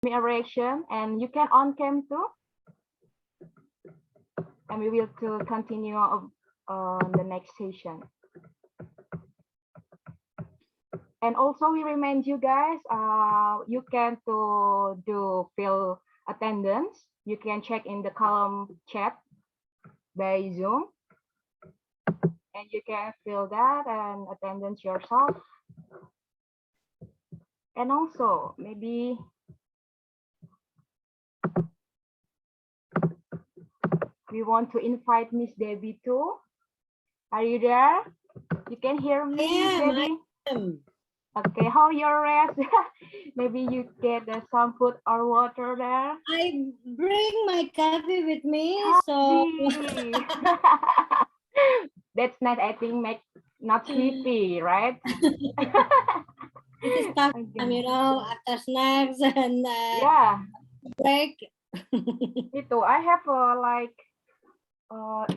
me a reaction, and you can on cam too. And we will to continue on the next session. And also we remind you guys, you can to do fill attendance. You can check in the column chat by Zoom, and you can fill that and attendance yourself. And also maybe we want to invite Miss Debbie too. Are you there? You can hear me, Miss Debbie? Okay, how your rest? Maybe you get some food or water there. I bring my coffee with me, Coffee. So that's not, I think, make not sleepy, right? This is tough, you know, after snacks and yeah, break. Me too. I have like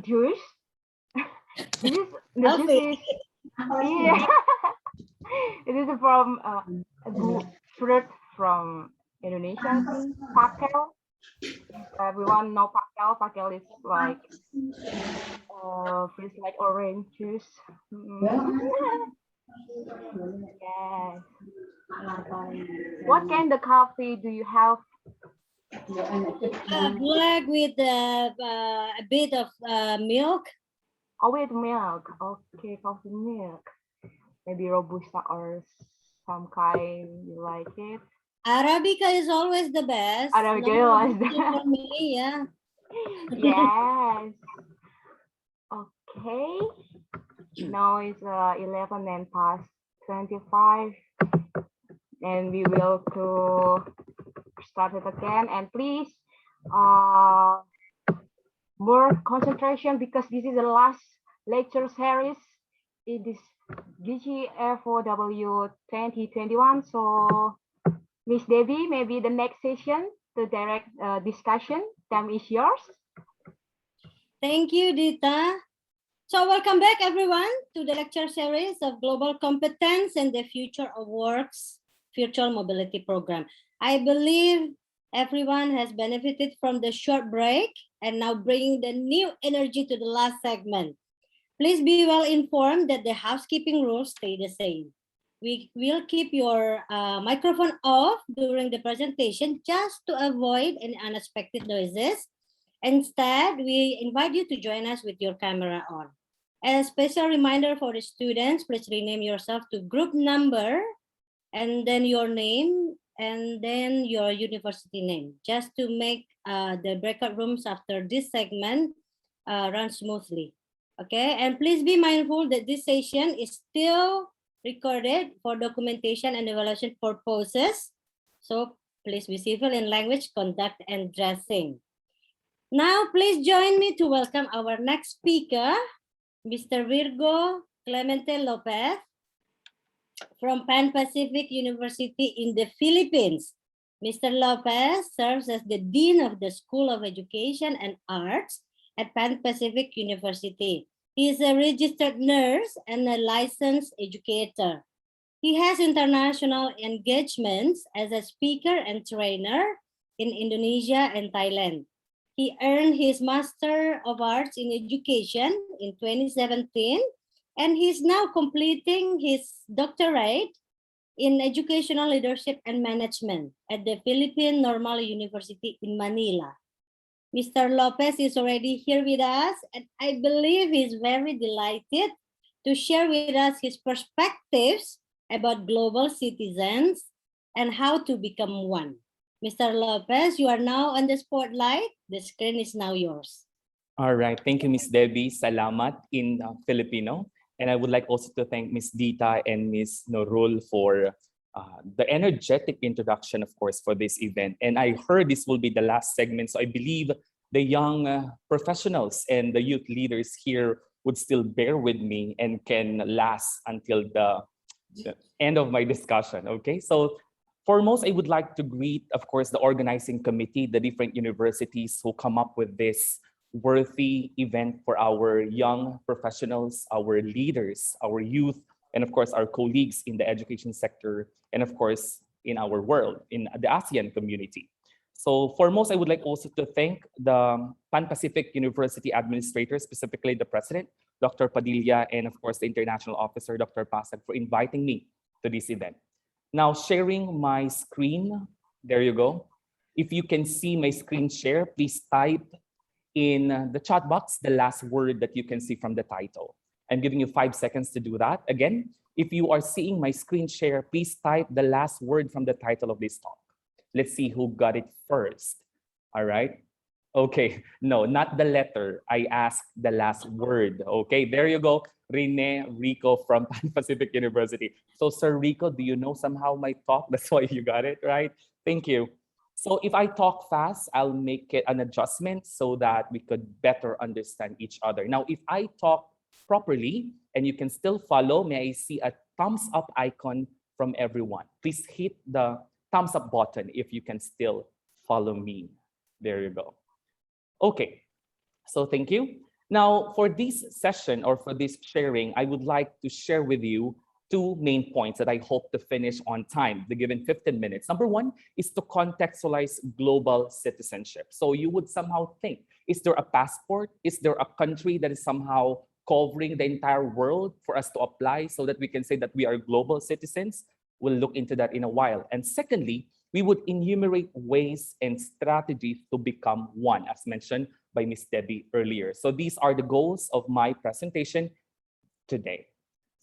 juice. This is the juice is yeah. It is from a fruit from Indonesia, I think. Pakel. Everyone know pakel. Pakel is like feels like orange juice. Yes. What kind of coffee do you have? Black with a bit of milk. Oh, with milk. Okay, coffee milk. Maybe Robusta or some kind you like it. Arabica is always the best. Arabica is always the best. For me, yeah. Yes. Okay. Now it's 11 and past 25. And we will to start it again. And please more concentration, because this is the last lecture series in this GGFOW 2021. So Miss Debbie, maybe the next session, the direct discussion, time is yours. Thank you, Dita. So welcome back, everyone, to the lecture series of Global Competence and the Future of Work's Virtual Mobility Program. I believe everyone has benefited from the short break and now bringing the new energy to the last segment. Please be well informed that the housekeeping rules stay the same. We will keep your microphone off during the presentation just to avoid any unexpected noises. Instead, we invite you to join us with your camera on. A special reminder for the students, please rename yourself to group number and then your name and then your university name, just to make the breakout rooms after this segment run smoothly. Okay, and please be mindful that this session is still recorded for documentation and evaluation purposes. So please be civil in language, conduct, and dressing. Now, please join me to welcome our next speaker, Mr. Virgo Clemente Lopez from Pan Pacific University in the Philippines. Mr. Lopez serves as the Dean of the School of Education and Arts at Pan Pacific University. He is a registered nurse and a licensed educator. He has international engagements as a speaker and trainer in Indonesia and Thailand. He earned his Master of Arts in Education in 2017, and he's now completing his doctorate in Educational Leadership and Management at the Philippine Normal University in Manila. Mr. Lopez is already here with us, and I believe he's very delighted to share with us his perspectives about global citizens and how to become one. Mr. Lopez, you are now on the spotlight. The screen is now yours. All right. Thank you, Miss Debbie. Salamat in Filipino. And I would like also to thank Miss Dita and Miss Norul for the energetic introduction, of course, for this event. And I heard this will be the last segment. So I believe the young professionals and the youth leaders here would still bear with me and can last until the end of my discussion. Okay. So foremost, I would like to greet, of course, the organizing committee, the different universities who come up with this worthy event for our young professionals, our leaders, our youth, and of course, our colleagues in the education sector, and of course, in our world, in the ASEAN community. So foremost, I would like also to thank the Pan-Pacific University Administrator, specifically the President, Dr. Padilla, and of course, the International Officer, Dr. Pasag, for inviting me to this event. Now, sharing my screen, there you go. If you can see my screen share, please type in the chat box the last word that you can see from the title. I'm giving you 5 seconds to do that. Again, if you are seeing my screen share, please type the last word from the title of this talk. Let's see who got it first. All right. Okay. No, not the letter. I asked the last word. Okay. There you go. Rene Rico from Pan Pacific University. So, Sir Rico, do you know somehow my talk? That's why you got it, right? Thank you. So if I talk fast, I'll make it an adjustment so that we could better understand each other. Now, if I talk properly and you can still follow, may I see a thumbs up icon from everyone? Please hit the thumbs up button if you can still follow me. There you go. Okay, so thank you. Now, for this session or for this sharing, I would like to share with you two main points that I hope to finish on time, the given 15 minutes. Number one is to contextualize global citizenship. So you would somehow think, is there a passport? Is there a country that is somehow covering the entire world for us to apply so that we can say that we are global citizens? We'll look into that in a while. And secondly, we would enumerate ways and strategies to become one, as mentioned by Ms. Debbie earlier. So these are the goals of my presentation today.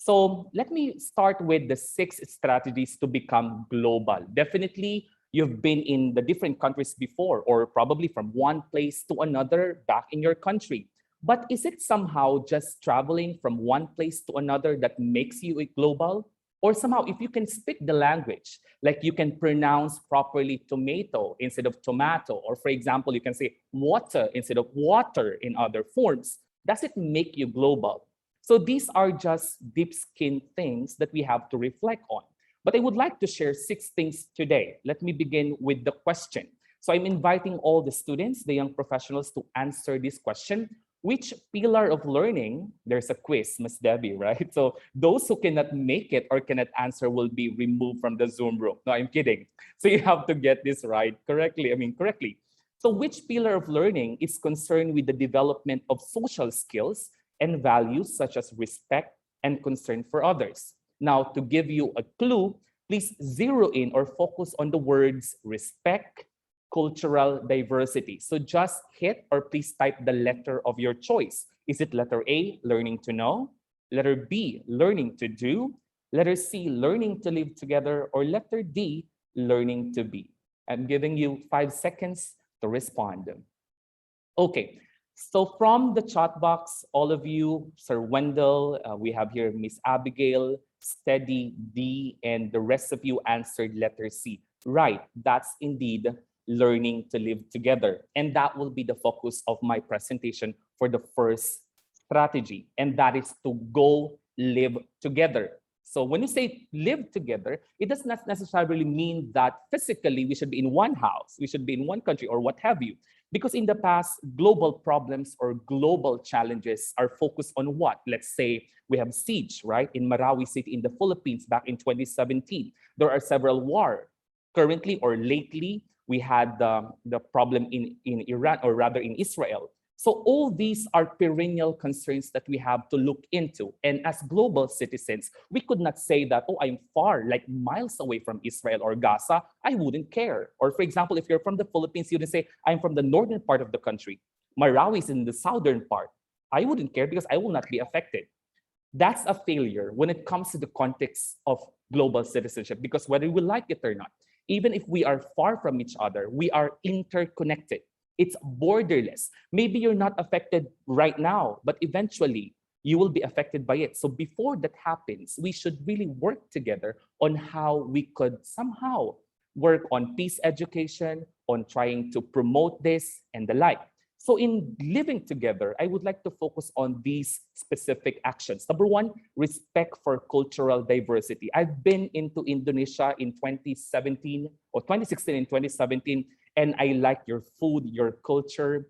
So let me start with the 6 strategies to become global. Definitely, you've been in the different countries before, or probably from one place to another back in your country. But is it somehow just traveling from one place to another that makes you a global? Or somehow, if you can speak the language, like you can pronounce properly tomato instead of tomato, or for example, you can say water instead of water in other forms, does it make you global? So these are just deep skin things that we have to reflect on. But I would like to share 6 things today. Let me begin with the question. So I'm inviting all the students, the young professionals, to answer this question. Which pillar of learning, there's a quiz, Ms. Debbie, right? So those who cannot make it or cannot answer will be removed from the Zoom room. No, I'm kidding. So you have to get this right correctly. So which pillar of learning is concerned with the development of social skills and values such as respect and concern for others? Now, to give you a clue, please zero in or focus on the words respect, cultural diversity. So just hit or please type the letter of your choice. Is it letter A, learning to know? Letter B, learning to do? Letter C, learning to live together? Or letter D, learning to be? I'm giving you 5 seconds to respond. Okay, so from the chat box, all of you, Sir Wendell, we have here Miss Abigail, Steady, D, and the rest of you answered letter C. Right, that's indeed learning to live together. And that will be the focus of my presentation for the first strategy. And that is to go live together. So when you say live together, it does not necessarily mean that physically we should be in one house, we should be in one country or what have you. Because in the past, global problems or global challenges are focused on what? Let's say we have siege, right? In Marawi City in the Philippines back in 2017. There are several wars. Currently or lately, we had the problem in Iran, or rather in Israel. So all these are perennial concerns that we have to look into. And as global citizens, we could not say that, oh, I'm far, like miles away from Israel or Gaza, I wouldn't care. Or for example, if you're from the Philippines, you would say, I'm from the northern part of the country. Marawi is in the southern part. I wouldn't care because I will not be affected. That's a failure when it comes to the context of global citizenship, because whether we like it or not, even if we are far from each other, we are interconnected. It's borderless. Maybe you're not affected right now, but eventually you will be affected by it. So before that happens, we should really work together on how we could somehow work on peace education, on trying to promote this and the like. So in living together, I would like to focus on these specific actions. Number one, respect for cultural diversity. I've been into Indonesia in 2017 or 2016 and 2017, and I like your food, your culture.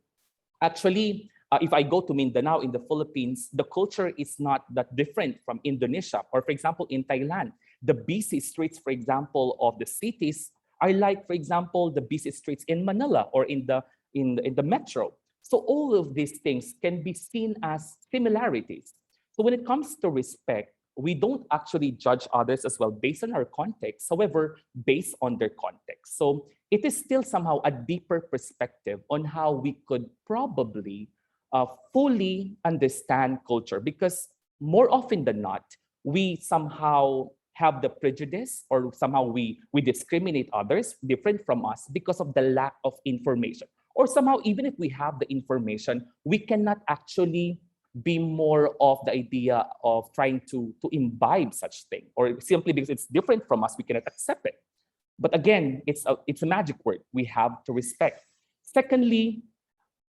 Actually, if I go to Mindanao in the Philippines, the culture is not that different from Indonesia. Or for example, in Thailand, the busy streets, for example, of the cities are like, for example, the busy streets in Manila or in the metro. So all of these things can be seen as similarities. So when it comes to respect, we don't actually judge others as well based on our context, however, based on their context. So it is still somehow a deeper perspective on how we could probably fully understand culture, because more often than not, we somehow have the prejudice or somehow we discriminate others different from us because of the lack of information. Or somehow, even if we have the information, we cannot actually be more of the idea of trying to imbibe such thing, or simply because it's different from us, we cannot accept it. But again, it's a magic word. We have to respect. Secondly,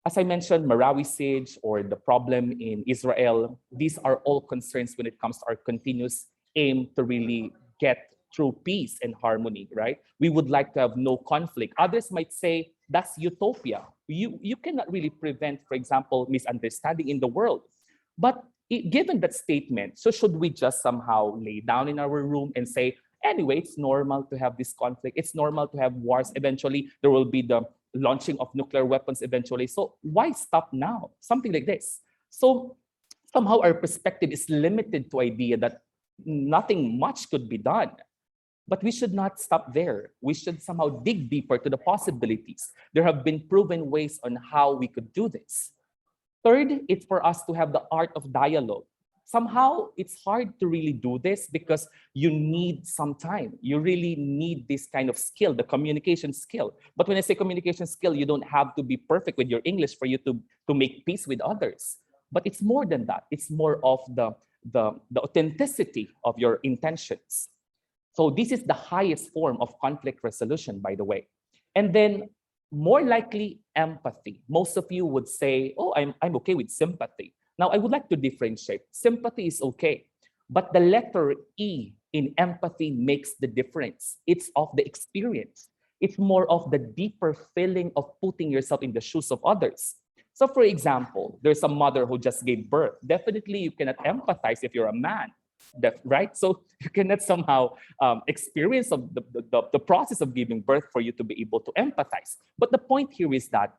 as I mentioned, Marawi siege or the problem in Israel, these are all concerns when it comes to our continuous aim to really get through peace and harmony, right? We would like to have no conflict. Others might say that's utopia. You cannot really prevent, for example, misunderstanding in the world. But given that statement, so should we just somehow lay down in our room and say, anyway, it's normal to have this conflict. It's normal to have wars. Eventually, there will be the launching of nuclear weapons eventually. So why stop now? Something like this. So somehow our perspective is limited to idea that nothing much could be done. But we should not stop there. We should somehow dig deeper to the possibilities. There have been proven ways on how we could do this. Third, it's for us to have the art of dialogue. Somehow, it's hard to really do this because you need some time. You really need this kind of skill, the communication skill. But when I say communication skill, you don't have to be perfect with your English for you to make peace with others. But it's more than that. It's more of the authenticity of your intentions. So this is the highest form of conflict resolution, by the way. And then more likely empathy. Most of you would say, oh, I'm okay with sympathy. Now, I would like to differentiate. Sympathy is okay, but the letter E in empathy makes the difference. It's of the experience. It's more of the deeper feeling of putting yourself in the shoes of others. So for example, there's a mother who just gave birth. Definitely you cannot empathize if you're a man, right? So you cannot somehow experience of the process of giving birth for you to be able to empathize. But the point here is that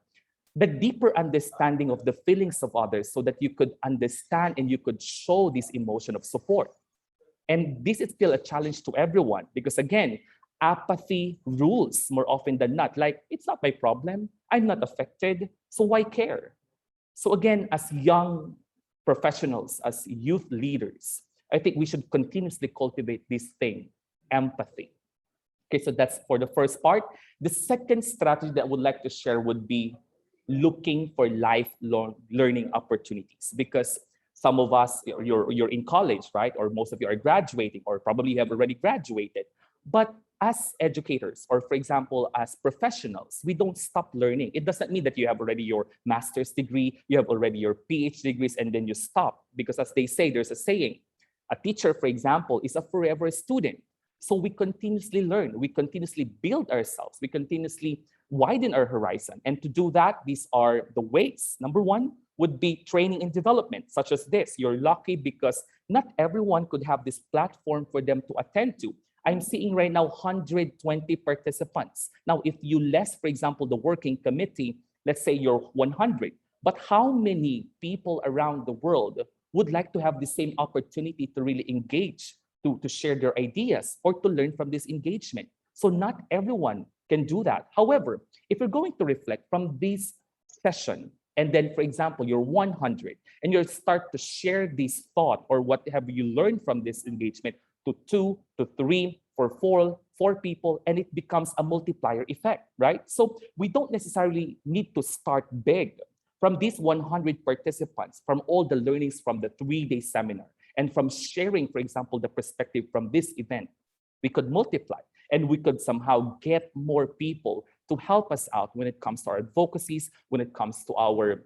the deeper understanding of the feelings of others so that you could understand and you could show this emotion of support. And this is still a challenge to everyone because again, apathy rules more often than not. Like, it's not my problem. I'm not affected. So why care? So again, as young professionals, as youth leaders, I think we should continuously cultivate this thing, empathy. Okay, so that's for the first part. The second strategy that I would like to share would be looking for lifelong learning opportunities, because some of us, you're in college, right? Or most of you are graduating, or probably you have already graduated. But as educators, or for example, as professionals, we don't stop learning. It doesn't mean that you have already your master's degree, you have already your PhD degrees, and then you stop. Because as they say, there's a saying, a teacher, for example, is a forever student. So we continuously learn, we continuously build ourselves, we continuously widen our horizon. And to do that, these are the ways. Number one would be training and development, such as this. You're lucky because not everyone could have this platform for them to attend to. I'm seeing right now 120 participants. Now, if you less, for example, the working committee, let's say you're 100, but how many people around the world would like to have the same opportunity to really engage, to share their ideas or to learn from this engagement? So not everyone can do that. However, if you're going to reflect from this session, and then, for example, you're 100, and you start to share this thought or what have you learned from this engagement to 2, to 3, for 4 people, and it becomes a multiplier effect, right? So we don't necessarily need to start big. From these 100 participants, from all the learnings from the 3-day seminar, and from sharing, for example, the perspective from this event, we could multiply and we could somehow get more people to help us out when it comes to our advocacies, when it comes to our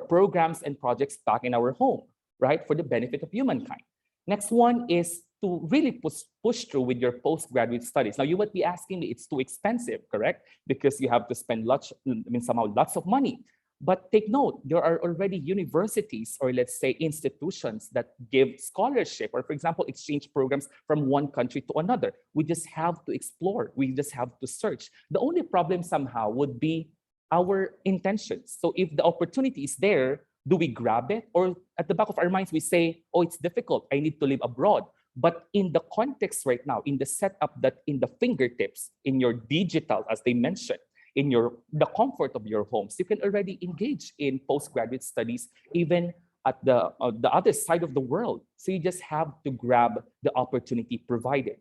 programs and projects back in our home, right? For the benefit of humankind. Next one is to really push through with your postgraduate studies. Now, you would be asking me, it's too expensive, correct? Because you have to spend lots of money. But take note, there are already universities or let's say institutions that give scholarship or, for example, exchange programs from one country to another. We just have to explore. We just have to search. The only problem somehow would be our intentions. So if the opportunity is there, do we grab it? Or at the back of our minds, we say, oh, it's difficult. I need to live abroad. But in the context right now, in the setup that in the fingertips, in your digital, as they mentioned, in the comfort of your homes, you can already engage in postgraduate studies, even at the other side of the world. So you just have to grab the opportunity provided.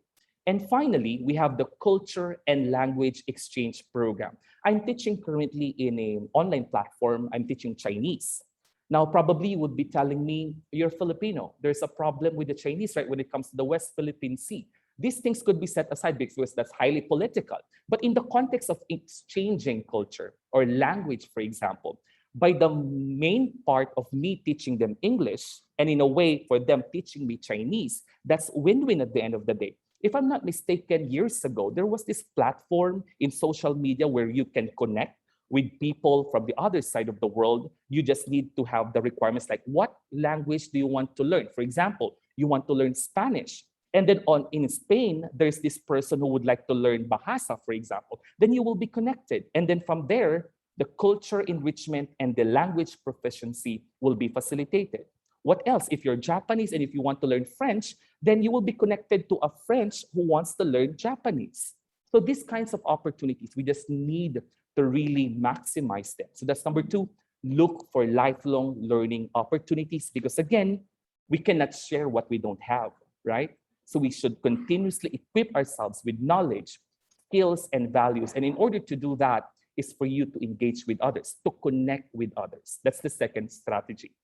And finally, we have the culture and language exchange program. I'm teaching currently in an online platform. I'm teaching Chinese. Now, probably you would be telling me, you're Filipino. There's a problem with the Chinese, right, when it comes to the West Philippine Sea. These things could be set aside because that's highly political. But in the context of exchanging culture or language, for example, by the main part of me teaching them English, and in a way for them teaching me Chinese, that's win-win at the end of the day. If I'm not mistaken, years ago, there was this platform in social media where you can connect with people from the other side of the world. You just need to have the requirements like, what language do you want to learn? For example, you want to learn Spanish. And then in Spain, there's this person who would like to learn Bahasa, for example. Then you will be connected. And then from there, the culture enrichment and the language proficiency will be facilitated. What else? If you're Japanese and if you want to learn French, then you will be connected to a French who wants to learn Japanese. So these kinds of opportunities, we just need to really maximize them. So that's number two, look for lifelong learning opportunities because again, we cannot share what we don't have, right? So we should continuously equip ourselves with knowledge, skills, and values. And in order to do that is for you to engage with others, to connect with others. That's the second strategy.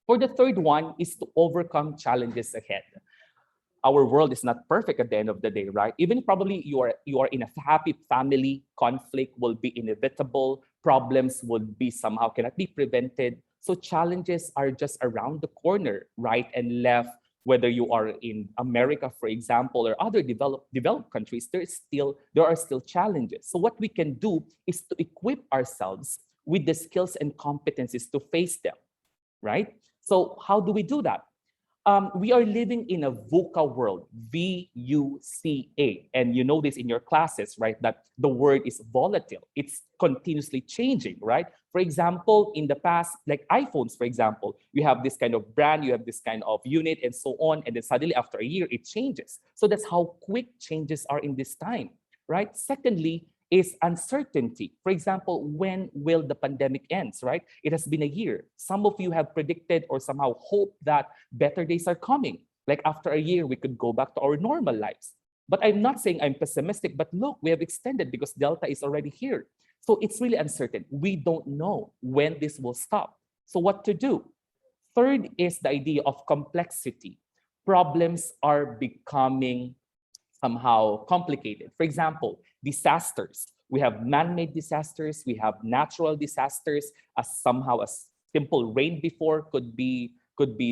For the third one is to overcome challenges ahead. Our world is not perfect at the end of the day, right? Even probably you are in a happy family, conflict will be inevitable, problems would be somehow cannot be prevented. So challenges are just around the corner, right and left. Whether you are in America, for example, or other developed countries, there are still challenges. So what we can do is to equip ourselves with the skills and competencies to face them, right? So how do we do that? We are living in a VUCA world, VUCA. And you know this in your classes, right? That the word is volatile. It's continuously changing, right? For example, in the past, like iPhones, for example, you have this kind of brand, you have this kind of unit and so on. And then suddenly after a year, it changes. So that's how quick changes are in this time, right? Secondly, is uncertainty. For example, when will the pandemic end, right? It has been a year. Some of you have predicted or somehow hoped that better days are coming. Like after a year, we could go back to our normal lives. But I'm not saying I'm pessimistic, but look, we have extended because Delta is already here. So it's really uncertain. We don't know when this will stop. So what to do? Third is the idea of complexity. Problems are becoming somehow complicated. For example, disasters. We have man-made disasters, we have natural disasters, as somehow a simple rain before could be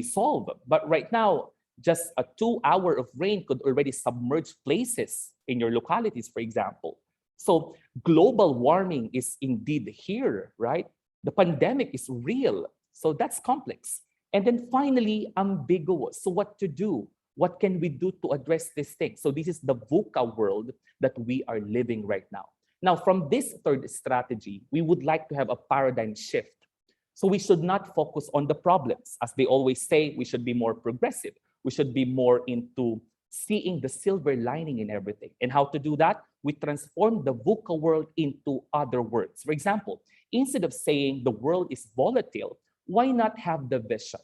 solved. But right now, just a 2 hour of rain could already submerge places in your localities, for example. So global warming is indeed here, right? The pandemic is real. So that's complex. And then finally, ambiguous. So what to do? What can we do to address this thing? So this is the VUCA world that we are living right now. Now, from this third strategy, we would like to have a paradigm shift. So we should not focus on the problems. As they always say, we should be more progressive. We should be more into seeing the silver lining in everything. And how to do that? We transform the VUCA world into other words. For example, instead of saying the world is volatile, why not have the vision?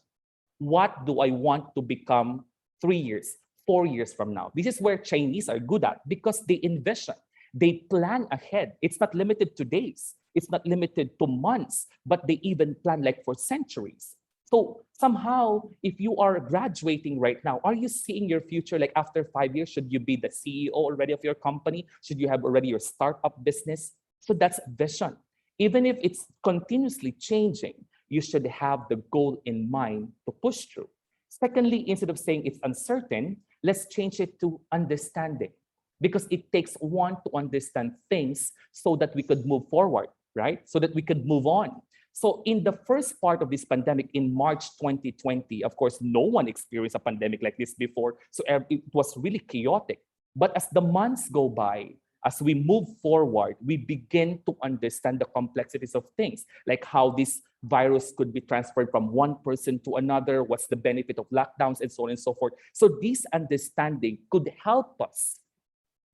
What do I want to become 3 years, 4 years from now? This is where Chinese are good at because they envision, they plan ahead. It's not limited to days, it's not limited to months, but they even plan like for centuries. So somehow, if you are graduating right now, are you seeing your future like after 5 years? Should you be the CEO already of your company? Should you have already your startup business? So that's vision. Even if it's continuously changing, you should have the goal in mind to push through. Secondly, instead of saying it's uncertain, let's change it to understanding because it takes one to understand things so that we could move forward, right? So that we could move on. So in the first part of this pandemic in March 2020, of course, no one experienced a pandemic like this before. So it was really chaotic. But as the months go by, as we move forward, we begin to understand the complexities of things, like how this virus could be transferred from one person to another, what's the benefit of lockdowns, and so on and so forth. So this understanding could help us,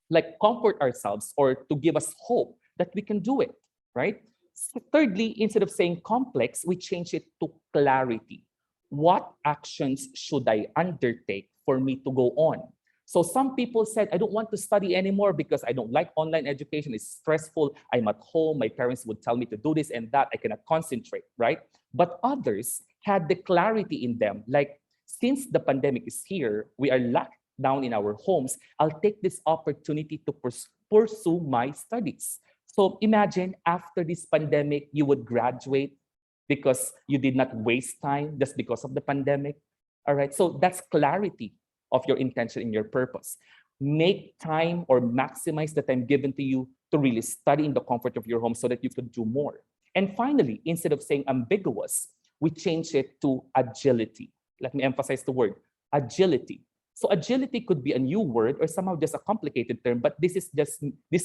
like comfort ourselves or to give us hope that we can do it, right? So thirdly, instead of saying complex, we change it to clarity. What actions should I undertake for me to go on? So some people said, I don't want to study anymore because I don't like online education. It's stressful. I'm at home. My parents would tell me to do this and that. I cannot concentrate, right? But others had the clarity in them. Like, since the pandemic is here, we are locked down in our homes. I'll take this opportunity to pursue my studies. So imagine after this pandemic, you would graduate because you did not waste time just because of the pandemic. All right. So that's clarity of your intention and your purpose. Make time or maximize the time given to you to really study in the comfort of your home so that you could do more. And finally, instead of saying ambiguous, we change it to agility. Let me emphasize the word agility. So agility could be a new word or somehow just a complicated term, but this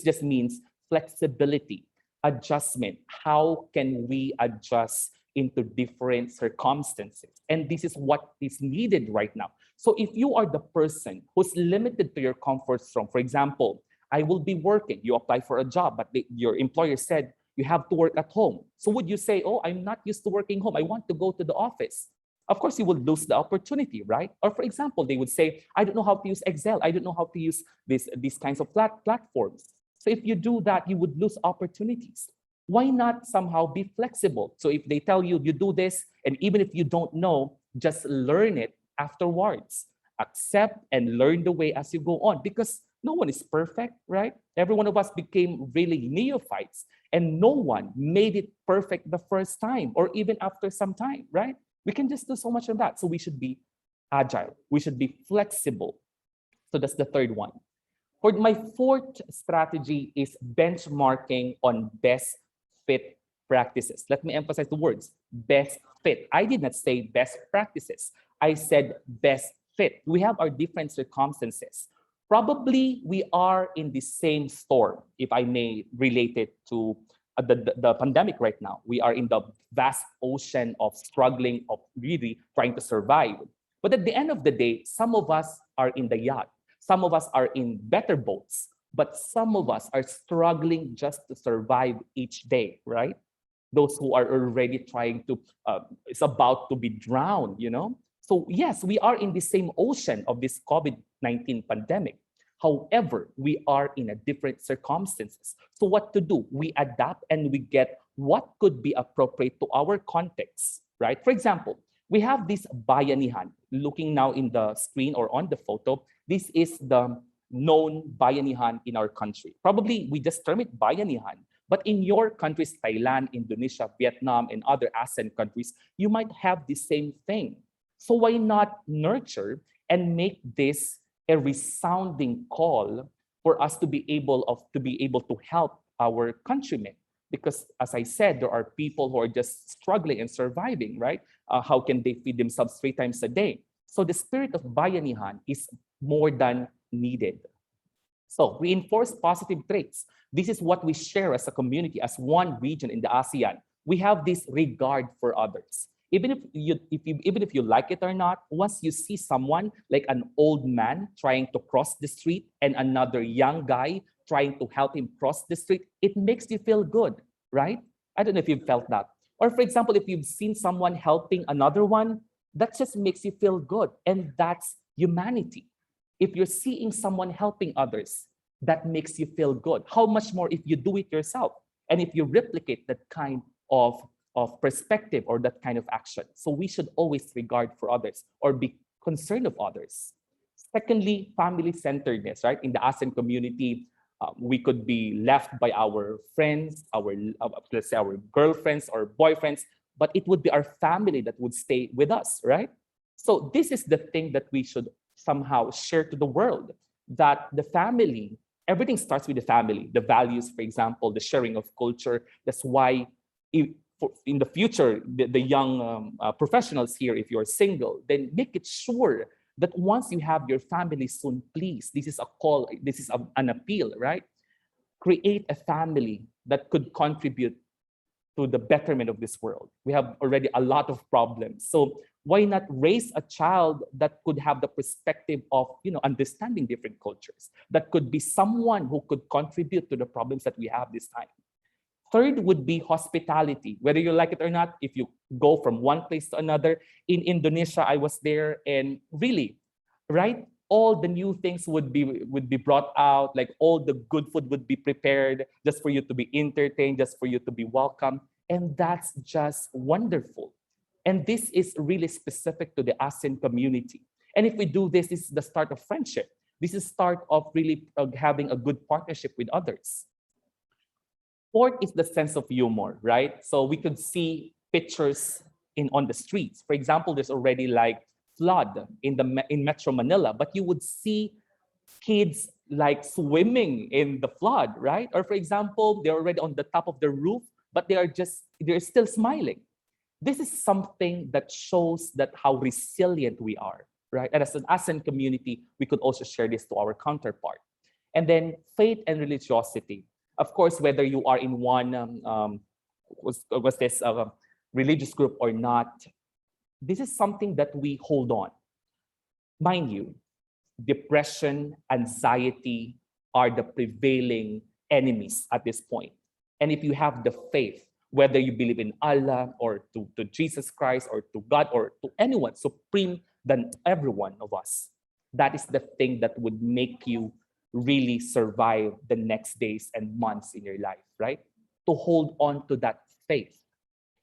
just means flexibility, adjustment. How can we adjust into different circumstances? And this is what is needed right now. So if you are the person who's limited to your comfort zone, for example, I will be working, you apply for a job, but your employer said you have to work at home. So would you say, oh, I'm not used to working home, I want to go to the office? Of course, you will lose the opportunity, right? Or for example, they would say, I don't know how to use Excel. I don't know how to use these kinds of platforms. So if you do that, you would lose opportunities. Why not somehow be flexible? So if they tell you, you do this, and even if you don't know, just learn it afterwards. Accept and learn the way as you go on, because no one is perfect, right? Every one of us became really neophytes, and no one made it perfect the first time or even after some time, right? We can just do so much of that. So we should be agile. We should be flexible. So that's the third one. For my fourth strategy is benchmarking on best fit practices. Let me emphasize the words best fit. I did not say best practices. I said best fit. We have our different circumstances. Probably we are in the same storm, if I may relate it to the pandemic right now. We are in the vast ocean of struggling, of really trying to survive. But at the end of the day, some of us are in the yacht. Some of us are in better boats, but some of us are struggling just to survive each day, right? Those who are already trying to, it's about to be drowned, you know? So yes, we are in the same ocean of this COVID-19 pandemic. However, we are in a different circumstances. So what to do? We adapt and we get what could be appropriate to our context, right? For example, we have this bayanihan. Looking now in the screen or on the photo, this is the known bayanihan in our country. Probably we just term it bayanihan, but in your countries, Thailand, Indonesia, Vietnam, and other ASEAN countries, you might have the same thing. So why not nurture and make this a resounding call for us to be able to help our countrymen? Because as I said, there are people who are just struggling and surviving, right? How can they feed themselves 3 times a day? So the spirit of bayanihan is more than needed. So reinforce positive traits. This is what we share as a community, as one region in the ASEAN. We have this regard for others. Even if you like it or not, once you see someone like an old man trying to cross the street and another young guy trying to help him cross the street, it makes you feel good, right? I don't know if you've felt that. Or for example, if you've seen someone helping another one, that just makes you feel good. And that's humanity. If you're seeing someone helping others, that makes you feel good. How much more if you do it yourself? And if you replicate that kind of perspective or that kind of action. So we should always regard for others or be concerned of others. Secondly, family-centeredness, right? In the ASEAN community, we could be left by our friends, let's say our girlfriends or boyfriends, but it would be our family that would stay with us, right? So this is the thing that we should somehow share to the world, that the family, everything starts with the family, the values, for example, the sharing of culture. That's why in the future, the young professionals here, if you're single, then make it sure that once you have your family soon, please, this is a call, this is an appeal, right? Create a family that could contribute to the betterment of this world. We have already a lot of problems. So why not raise a child that could have the perspective of, understanding different cultures, that could be someone who could contribute to the problems that we have this time. Third would be hospitality. Whether you like it or not, if you go from one place to another, in Indonesia, I was there, and really, right? All the new things would be brought out, like all the good food would be prepared just for you to be entertained, just for you to be welcome. And that's just wonderful. And this is really specific to the ASEAN community. And if we do this, this is the start of friendship. This is start of really having a good partnership with others. Fourth is the sense of humor, right? So we could see pictures on the streets. For example, there's already like flood in Metro Manila, but you would see kids like swimming in the flood, right? Or for example, they're already on the top of the roof, but they're still smiling. This is something that shows that how resilient we are, right? And as an ASEAN community, we could also share this to our counterpart. And then faith and religiosity. Of course, whether you are in one religious group or not, this is something that we hold on. Mind you, depression, anxiety are the prevailing enemies at this point. And if you have the faith, whether you believe in Allah or to Jesus Christ or to God or to anyone supreme than every one of us, that is the thing that would make you really survive the next days and months in your life, right? To hold on to that faith.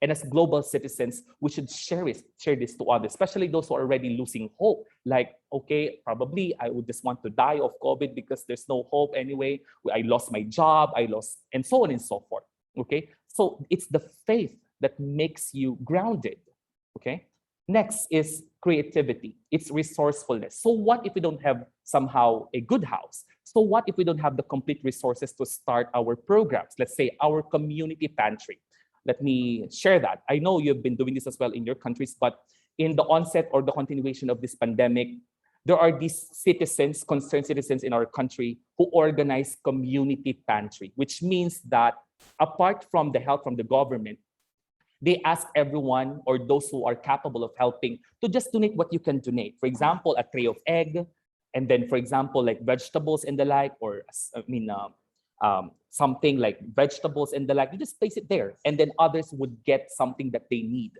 And as global citizens, we should share this to others, especially those who are already losing hope. Like, okay, probably I would just want to die of COVID because there's no hope anyway. I lost my job, and so on and so forth. Okay, so it's the faith that makes you grounded. Okay, next is creativity. It's resourcefulness. So what if we don't have somehow a good house? So what if we don't have the complete resources to start our programs? Let's say our community pantry. Let me share that. I know you've been doing this as well in your countries, but in the onset or the continuation of this pandemic, there are these citizens, concerned citizens in our country who organize community pantry, which means that apart from the help from the government, they ask everyone or those who are capable of helping to just donate what you can donate. For example, a tray of egg, and then, for example, like vegetables and the like, or something like vegetables and the like, you just place it there, and then others would get something that they need.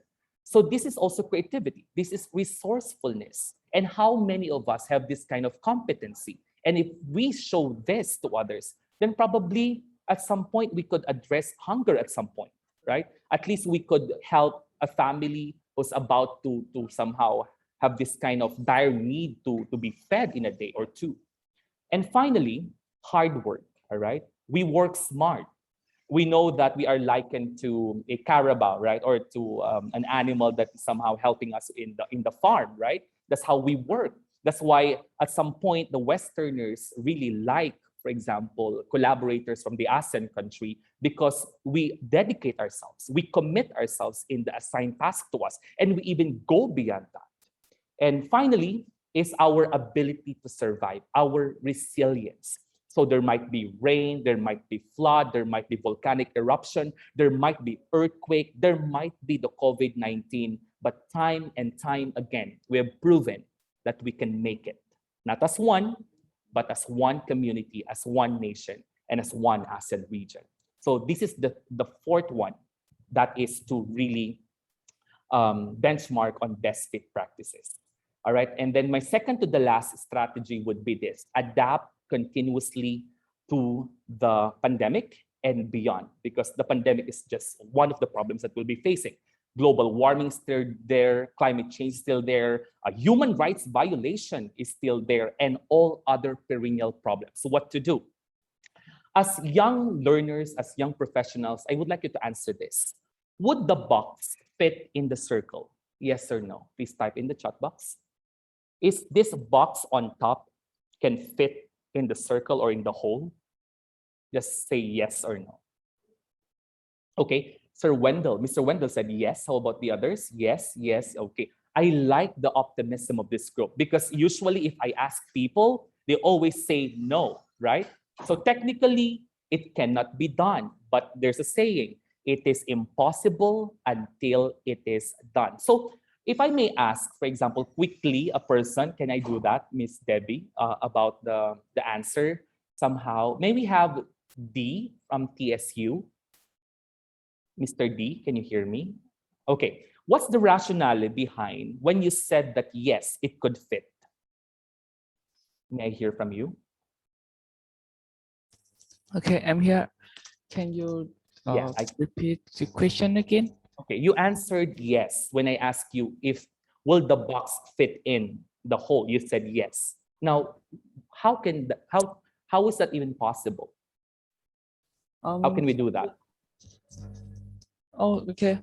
So this is also creativity. This is resourcefulness. And how many of us have this kind of competency? And if we show this to others, then probably at some point we could address hunger at some point, right? At least we could help a family who's about to somehow have this kind of dire need to be fed in a day or two. And finally, hard work, all right? We work smart. We know that we are likened to a carabao, right? Or to an animal that is somehow helping us in the farm, right? That's how we work. That's why at some point, the Westerners really like, for example, collaborators from the ASEAN country, because we dedicate ourselves, we commit ourselves in the assigned task to us, and we even go beyond that. And finally, is our ability to survive, our resilience. So there might be rain, there might be flood, there might be volcanic eruption, there might be earthquake, there might be the COVID-19, but time and time again, we have proven that we can make it, not as one, but as one community, as one nation, and as one ASEAN region. So this is the fourth one, that is to really benchmark on best fit practices. All right, and then my second to the last strategy would be this: adapt continuously to the pandemic and beyond, because the pandemic is just one of the problems that we'll be facing. Global warming is still there, climate change is still there, a human rights violation is still there, and all other perennial problems. So what to do? As young learners, as young professionals, I would like you to answer this. Would the box fit in the circle? Yes or no? Please type in the chat box. Is this box on top can fit in the circle or in the hole? Just say yes or no. Okay, Sir Wendell, Mr. Wendell said yes. How about the others? Yes, yes, okay. I like the optimism of this group because usually if I ask people, they always say no, right? So technically, it cannot be done. But there's a saying, it is impossible until it is done. So if I may ask, for example, quickly, a person, can I do that, Miss Debbie, about the answer somehow? May we have D from TSU? Mr. D, can you hear me? Okay. What's the rationale behind when you said that yes, it could fit? May I hear from you? Okay, I'm here. Can you Yeah, repeat the question again? Okay, you answered yes when I asked you if will the box fit in the hole. You said yes. Now, how is that even possible? How can we do that? Oh, okay.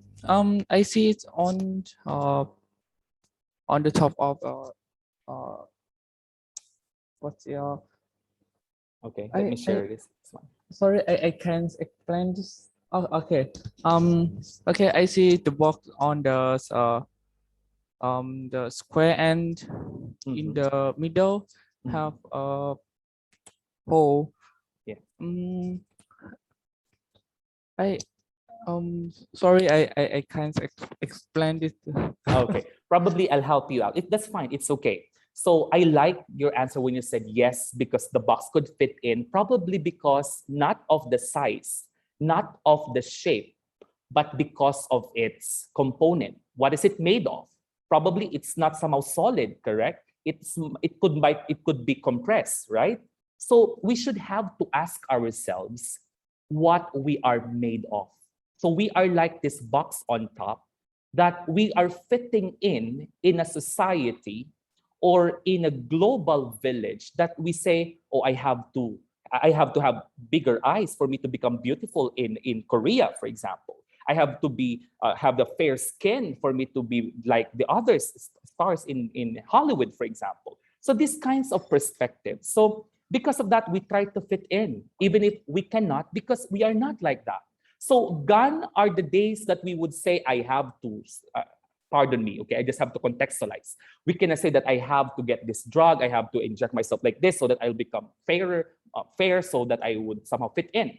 I see it on the top of what's your Okay, let me share this one. sorry, I can't explain this. Oh, okay. Okay, I see the box on the square end in the middle have a hole. Yeah. I sorry, I can't explain this. Okay, probably I'll help you out. That's fine. It's okay. So I like your answer when you said yes, because the box could fit in, probably because not of the size, not of the shape, but because of its component. What is it made of? Probably it's not somehow solid, correct? It could be compressed, right? So we should have to ask ourselves what we are made of. So we are like this box on top that we are fitting in a society or in a global village that we say, oh, I have to have bigger eyes for me to become beautiful in Korea, for example. I have to be have the fair skin for me to be like the other stars in Hollywood, for example. So these kinds of perspectives. So because of that, we try to fit in, even if we cannot, because we are not like that. So gone are the days that we would say, I have to, pardon me, okay, I just have to contextualize. We cannot say that I have to get this drug, I have to inject myself like this so that I'll become fair so that I would somehow fit in.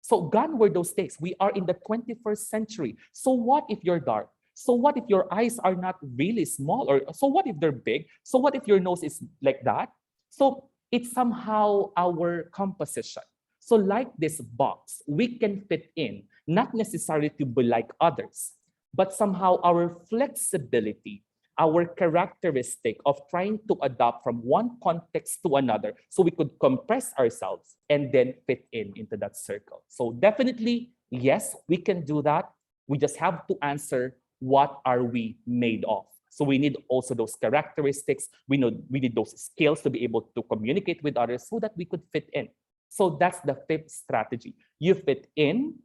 So gone were those days. We are in the 21st century. So what if you're dark? So what if your eyes are not really small? Or so what if they're big? So what if your nose is like that? So it's somehow our composition. So like this box, we can fit in, not necessarily to be like others, but somehow our flexibility, our characteristic of trying to adapt from one context to another so we could compress ourselves and then fit into that circle. So definitely, yes, we can do that. We just have to answer, what are we made of? So we need also those characteristics. We need those skills to be able to communicate with others so that we could fit in. So that's the fifth strategy. You fit in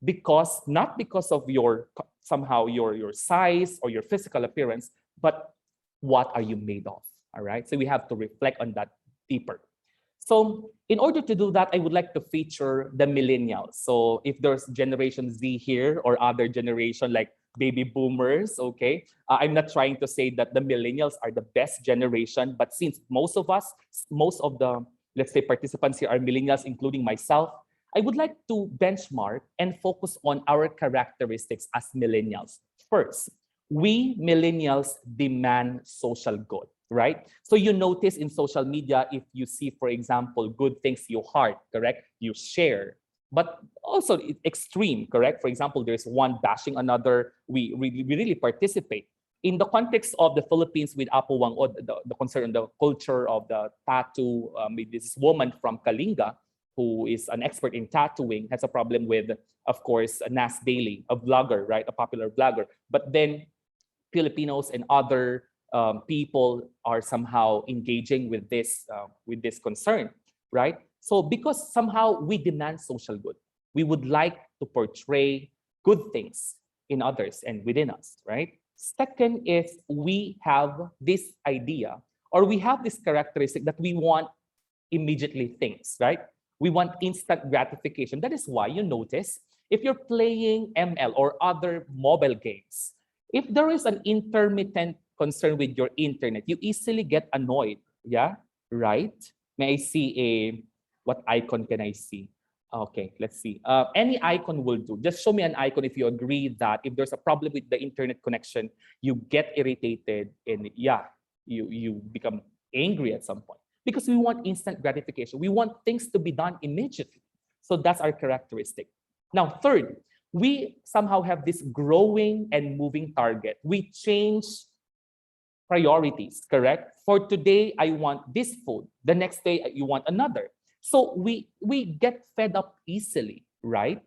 because, not because of your somehow your size or your physical appearance, but what are you made of? All right. So we have to reflect on that deeper. So in order to do that, I would like to feature the millennials. So if there's Generation Z here or other generation like baby boomers, okay, I'm not trying to say that the millennials are the best generation, but since most of the, let's say, participants here are millennials, including myself, I would like to benchmark and focus on our characteristics as millennials. First, we millennials demand social good, right? So you notice in social media, if you see, for example, good things, you heart, correct? You share, but also extreme, correct? For example, there's one bashing another. We really participate. In the context of the Philippines with Apo Wang, or the concern, the culture of the tattoo, this woman from Kalinga, who is an expert in tattooing, has a problem with, of course, Nas Daily, a vlogger, right? A popular vlogger. But then Filipinos and other people are somehow engaging with this concern, right? So because somehow we demand social good, we would like to portray good things in others and within us, right? Second is we have this idea, or we have this characteristic that we want immediately things, right? We want instant gratification. That is why you notice If you're playing ML or other mobile games, if there is an intermittent concern with your internet, you easily get annoyed. Yeah, right? May I see what icon can I see? Okay, let's see. Any icon will do. Just show me an icon if you agree that if there's a problem with the internet connection, you get irritated and yeah, you become angry at some point. Because we want instant gratification. We want things to be done immediately. So that's our characteristic. Now, third, we somehow have this growing and moving target. We change priorities, correct? For today, I want this food. The next day, you want another. So we get fed up easily, right?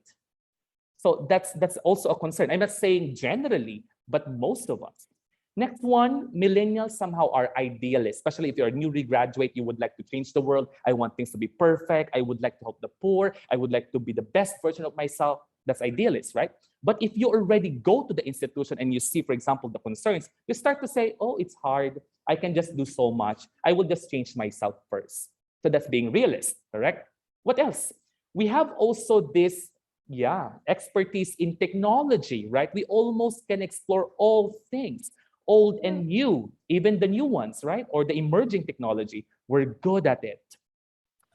So that's also a concern. I'm not saying generally, but most of us. Next one, millennials somehow are idealists, especially if you're a newly graduate, you would like to change the world. I want things to be perfect. I would like to help the poor. I would like to be the best version of myself. That's idealist, right? But if you already go to the institution and you see, for example, the concerns, you start to say, oh, it's hard. I can just do so much. I will just change myself first. So that's being realist, correct? What else? We have also this, expertise in technology, right? We almost can explore all things, old and new, even the new ones, right? Or the emerging technology. We're good at it.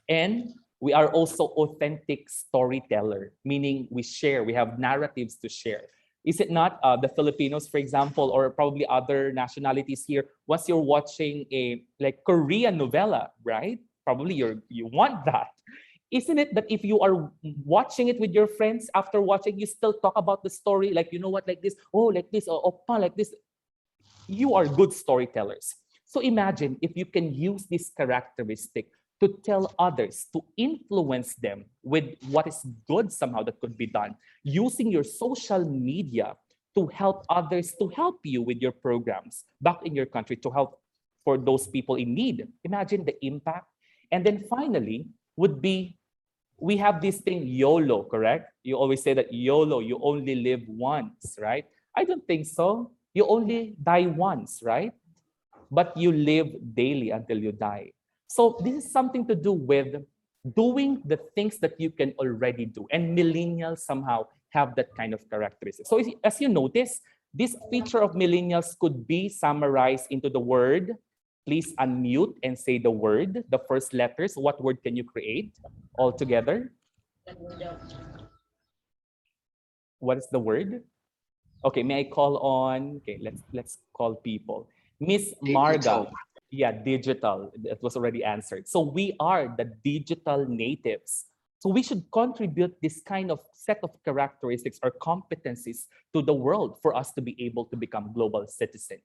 And we are also authentic storyteller, meaning we share, we have narratives to share. Is it not the Filipinos, for example, or probably other nationalities here, once you're watching a like Korean novella, right? Probably you want that. Isn't it that if you are watching it with your friends, after watching, you still talk about the story, like, you know what, like this, oh, like this, or oppa, like this. You are good storytellers. So imagine if you can use this characteristic to tell others, to influence them with what is good somehow that could be done, using your social media to help others, to help you with your programs back in your country, to help for those people in need. Imagine the impact. And then finally would be, we have this thing YOLO, correct? You always say that YOLO, you only live once, right? I don't think so. You only die once, right? But you live daily until you die. So this is something to do with doing the things that you can already do. And millennials somehow have that kind of characteristic. So as you notice, this feature of millennials could be summarized into the word. Please unmute and say the word, the first letters. What word can you create all together? What is the word? Okay, may I call on, okay, let's call people. Miss Marga. Yeah, digital. That was already answered. So we are the digital natives. So we should contribute this kind of set of characteristics or competencies to the world for us to be able to become global citizens,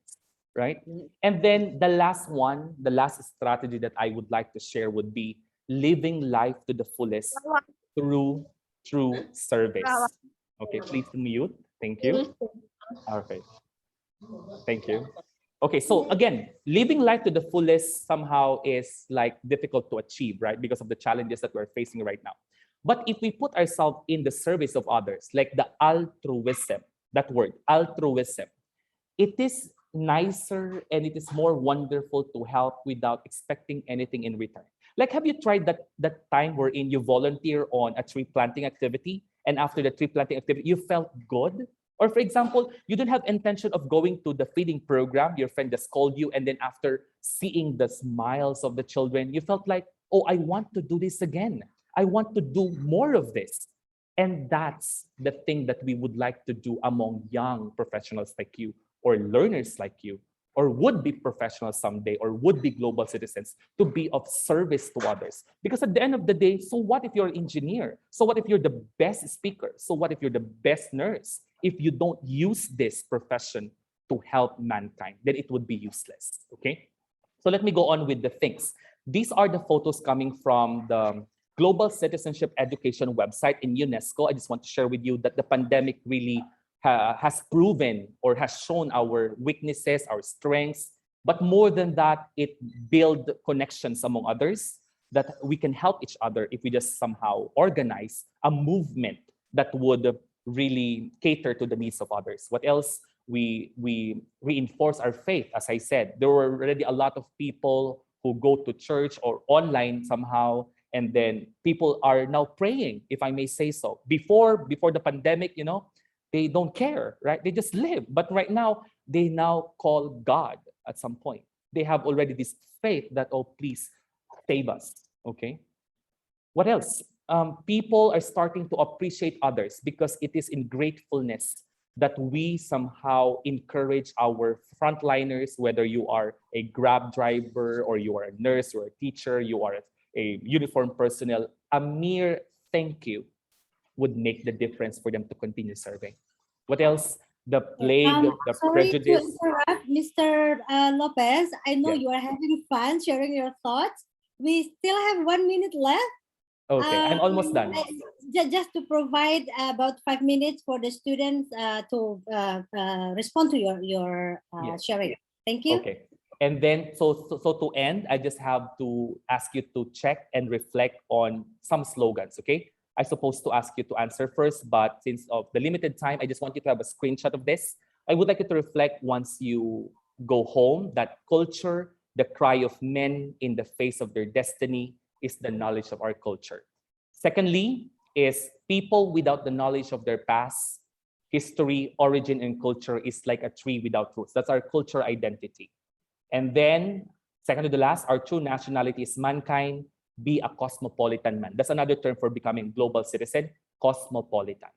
right? And then the last one, the last strategy that I would like to share would be living life to the fullest through service. Okay, please mute. Thank you. Okay. Thank you. Okay, so again, living life to the fullest somehow is like difficult to achieve, right? Because of the challenges that we're facing right now. But if we put ourselves in the service of others, like the altruism, that word, altruism, it is nicer and it is more wonderful to help without expecting anything in return. Like, have you tried that time wherein you volunteer on a tree planting activity, and after the tree planting activity, you felt good? Or for example, you didn't have intention of going to the feeding program, your friend just called you, and then after seeing the smiles of the children, you felt like, oh, I want to do this again. I want to do more of this. And that's the thing that we would like to do among young professionals like you, or learners like you, or would-be professionals someday, or would-be global citizens, to be of service to others. Because at the end of the day, so what if you're an engineer? So what if you're the best speaker? So what if you're the best nurse? If you don't use this profession to help mankind, then it would be useless, okay? So let me go on with the things. These are the photos coming from the Global Citizenship Education website in UNESCO. I just want to share with you that the pandemic really has proven or has shown our weaknesses, our strengths, but more than that, it builds connections among others that we can help each other if we just somehow organize a movement that would really cater to the needs of others. What else? We reinforce our faith. As I said, there were already a lot of people who go to church or online somehow, And then people are now praying, if I may say so. Before the pandemic, you know, they don't care, right? They just live. But right now, they now call God at some point. They have already this faith that, oh, please save us, okay? What else? People are starting to appreciate others because it is in gratefulness that we somehow encourage our frontliners, whether you are a Grab driver or you are a nurse or a teacher, you are a uniformed personnel, a mere thank you would make the difference for them to continue serving. What else? The plague, the Sorry to prejudice. interrupt, Mr. Lopez. I know Yeah. you are having fun sharing your thoughts. We still have 1 minute left. Okay, I'm almost done. Just to provide about 5 minutes for the students to respond to your Yes. sharing. Thank you. Okay. And then, so to end, I just have to ask you to check and reflect on some slogans, okay? I'm supposed to ask you to answer first, but since of the limited time, I just want you to have a screenshot of this. I would like you to reflect once you go home that culture, the cry of men in the face of their destiny, is the knowledge of our culture. Secondly, is people without the knowledge of their past, history, origin, and culture is like a tree without roots. That's our culture identity. And then, second to the last, our true nationality is mankind, be a cosmopolitan man. That's another term for becoming global citizen, cosmopolitan.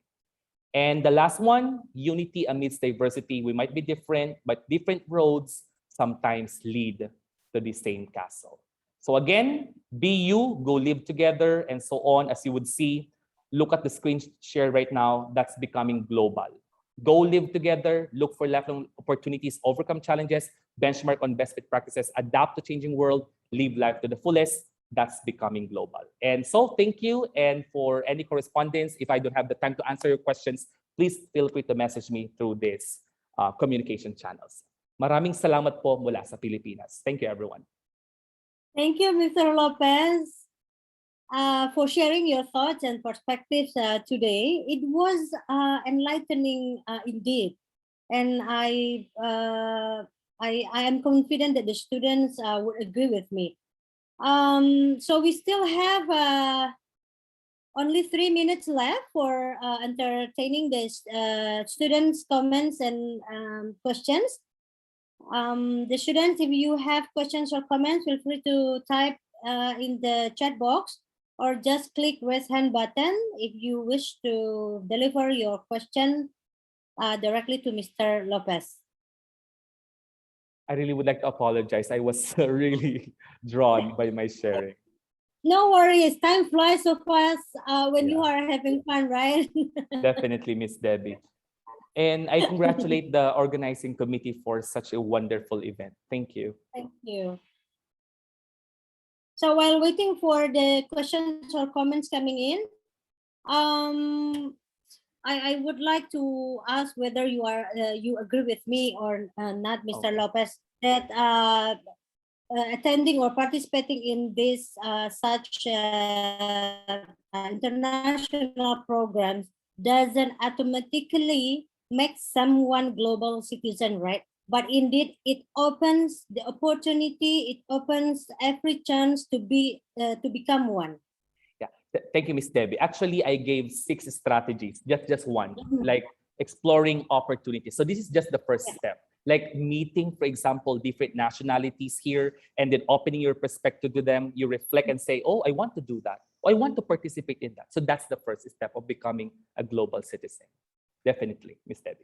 And the last one, unity amidst diversity. We might be different, but different roads sometimes lead to the same castle. So again, be you, go live together, and so on. As you would see, look at the screen share right now, that's becoming global. Go live together, look for lifelong opportunities, overcome challenges, benchmark on best fit practices, adapt to changing world, live life to the fullest. That's becoming global. And so thank you. And for any correspondence, if I don't have the time to answer your questions, please feel free to message me through these communication channels. Maraming salamat po mula sa Pilipinas. Thank you, everyone. Thank you, Mr. Lopez, for sharing your thoughts and perspectives today. It was enlightening indeed. And I am confident that the students would agree with me. So we still have only 3 minutes left for entertaining the students' comments and questions. The students, if you have questions or comments, feel free to type in the chat box or just click raise hand button if you wish to deliver your question directly to Mr. Lopez. I really would like to apologize. I was really drawn by my sharing. No worries. Time flies so fast when you Yeah. are having fun, right? Definitely, Miss Debbie. And I congratulate the organizing committee for such a wonderful event. Thank you. Thank you. So while waiting for the questions or comments coming in, I would like to ask whether you agree with me or not, Mr. Okay. Lopez, that attending or participating in this such international programs doesn't automatically make someone global citizen, right? But indeed, it opens the opportunity. It opens every chance to become one. Yeah. Thank you, Miss Debbie. Actually, I gave 6 strategies, just one, like exploring opportunities. So this is just the first step. Like meeting, for example, different nationalities here, and then opening your perspective to them. You reflect and say, oh, I want to do that. Oh, I want to participate in that. So that's the first step of becoming a global citizen. Definitely, Miss Debbie.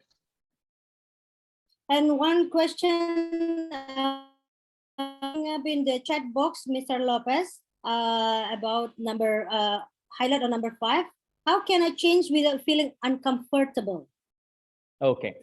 And one question up in the chat box, Mr. Lopez, about highlight on number 5. How can I change without feeling uncomfortable? Okay.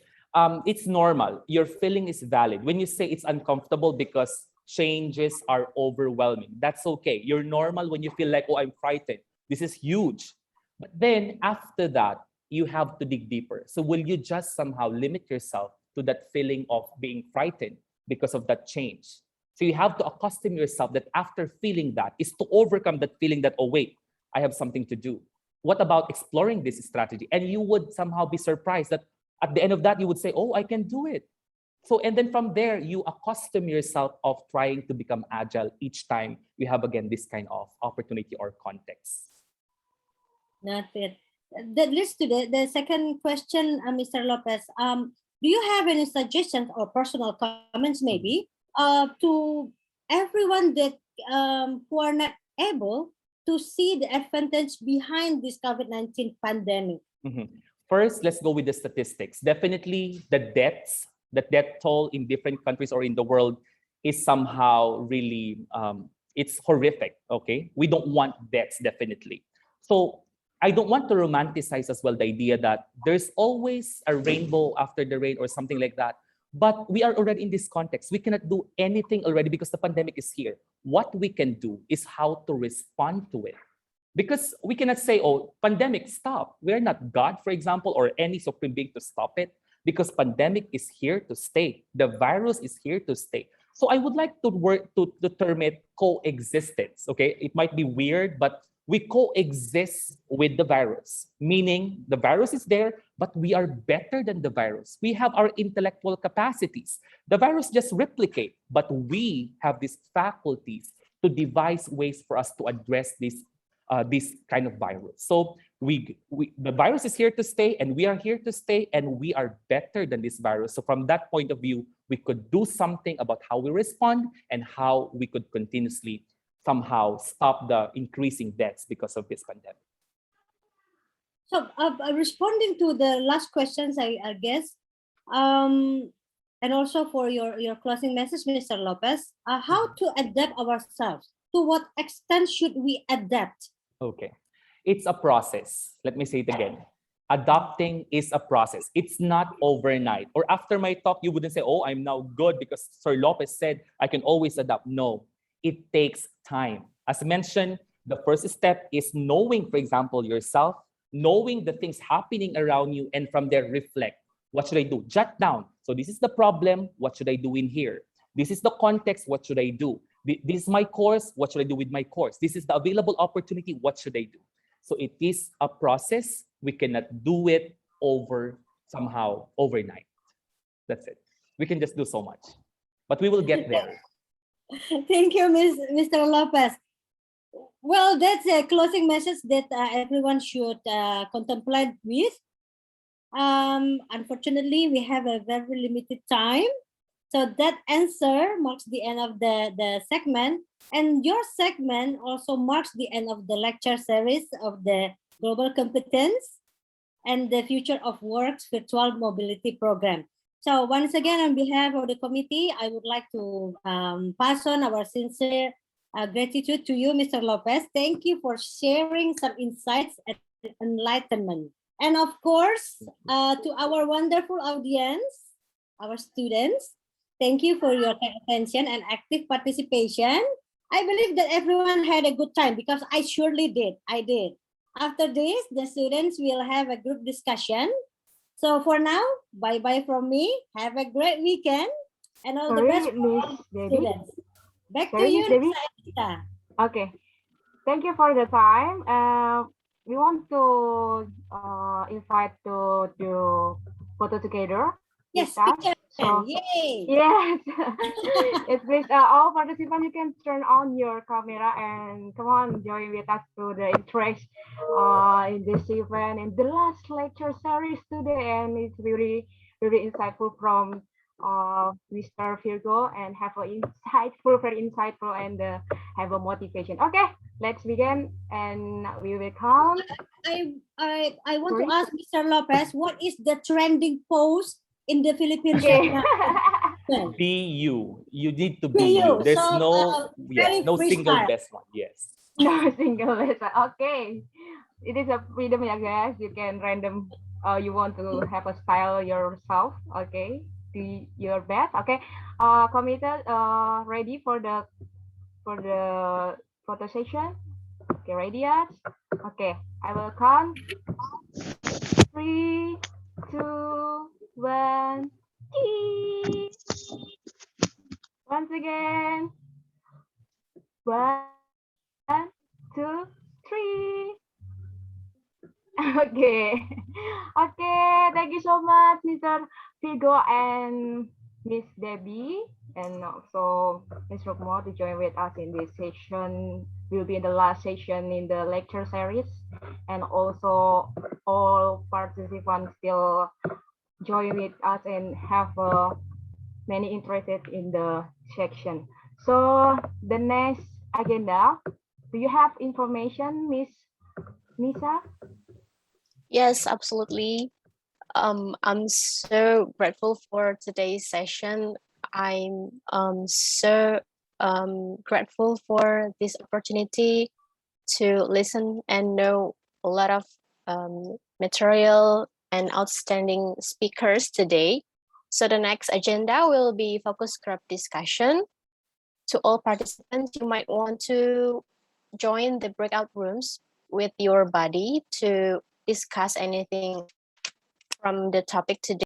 It's normal. Your feeling is valid. When you say it's uncomfortable because changes are overwhelming, that's okay. You're normal when you feel like, oh, I'm frightened. This is huge. But then after that, you have to dig deeper. So will you just somehow limit yourself to that feeling of being frightened because of that change? So you have to accustom yourself that after feeling that is to overcome that feeling that, oh, wait, I have something to do. What about exploring this strategy? And you would somehow be surprised that at the end of that, you would say, oh, I can do it. So, and then from there, you accustom yourself of trying to become agile each time you have, again, this kind of opportunity or context. Not it. That leads to the second question, Mr. Lopez. Do you have any suggestions or personal comments maybe to everyone that who are not able to see the advantage behind this COVID-19 pandemic? First, let's go with the statistics. Definitely the death toll in different countries or in the world is somehow really, it's horrific, okay? We don't want deaths, definitely. So I don't want to romanticize as well the idea that there's always a rainbow after the rain or something like that. But we are already in this context. We cannot do anything already because the pandemic is here. What we can do is how to respond to it. Because we cannot say, oh, pandemic, stop. We're not God, for example, or any supreme being to stop it, because pandemic is here to stay. The virus is here to stay. So I would like to work to term it coexistence, okay? It might be weird, but we coexist with the virus, meaning the virus is there, but we are better than the virus. We have our intellectual capacities. The virus just replicate, but we have these faculties to devise ways for us to address this kind of virus. So the virus is here to stay, and we are here to stay, and we are better than this virus. So from that point of view, we could do something about how we respond and how we could continuously somehow stop the increasing deaths because of this pandemic. So responding to the last questions, I guess, and also for your closing message, Mr. Lopez, how to adapt ourselves? To what extent should we adapt? Okay, it's a process. Let me say it again. Adopting is a process. It's not overnight. Or after my talk, you wouldn't say, oh, I'm now good because Sir Lopez said I can always adapt. No, it takes time. As mentioned, the first step is knowing, for example, yourself, knowing the things happening around you, and from there reflect. What should I do? Jot down. So this is the problem. What should I do in here? This is the context. What should I do? This is my course. What should I do with my course? This is the available opportunity. What should I do? So it is a process. We cannot do it somehow overnight. That's it. We can just do so much, but we will get there. Thank you, Mr. Lopez. Well, that's a closing message that everyone should contemplate with. Unfortunately, we have a very limited time. So that answer marks the end of the segment. And your segment also marks the end of the lecture series of the Global Competence and the Future of Work's Virtual Mobility Program. So once again, on behalf of the committee, I would like to pass on our sincere gratitude to you, Mr. Lopez. Thank you for sharing some insights and enlightenment. And of course, to our wonderful audience, our students, thank you for your attention and active participation. I believe that everyone had a good time because I surely did. I did. After this, the students will have a group discussion. So for now, bye-bye from me. Have a great weekend and all the best for students. Back to you, Anita. Okay. Thank you for the time. We want to invite to do photo together. Yes, so, yay! Yes. It's please all participants, you can turn on your camera and come on, join with us to the interest in this event in the last lecture series today, and it's really insightful from Mr. Virgo, and have a very insightful and have a motivation. Okay, let's begin, and we will count. I want to ask Mr. Lopez, what is the trending post in the Philippines? Be you. You need to be you. There's no single best one. Yes. No single best one. Okay. It is a freedom, yeah, guys. You can random. You want to have a style yourself. Okay. Do your best. Okay. Committed. Ready for the photo session. Okay. Ready, yet? Okay. I will count. 3, 2, 1. Once again. 1, 2, 3. Okay. Okay. Thank you so much, Mr. Virgo and Miss Debbie and also Miss Rukmo to join with us in this session. Will be the last session in the lecture series, and also all participants still join with us and have many interested in the section. So the next agenda, do you have information, Miss Nisa? Yes, absolutely. I'm so grateful for today's session. I'm so grateful for this opportunity to listen and know a lot of material and outstanding speakers today. So the next agenda will be focus group discussion. To all participants, you might want to join the breakout rooms with your buddy to discuss anything from the topic today.